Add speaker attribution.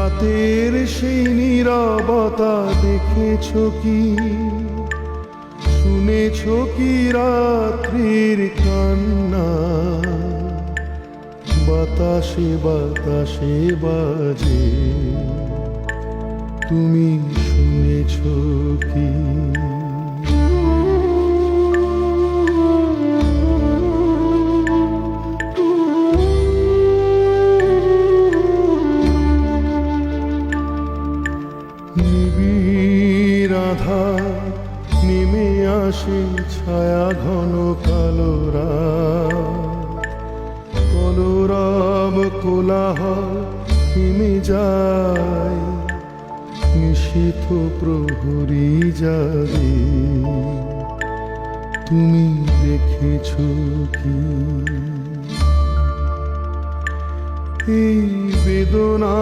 Speaker 1: রাতের সেই নীরবতা দেখেছো কি, শুনেছো কি রাত্রির কান্না, বাতাসে বাতাসে বাজে, তুমি শুনেছো কি? নিবিড় আধার নেমে আসে, ছায়া ঘন কালো রাত, কলরব কোলাহল থেমে যায়, নিশীথ প্রহরী যাবে, তুমি দেখেছো কি? এই বেদনা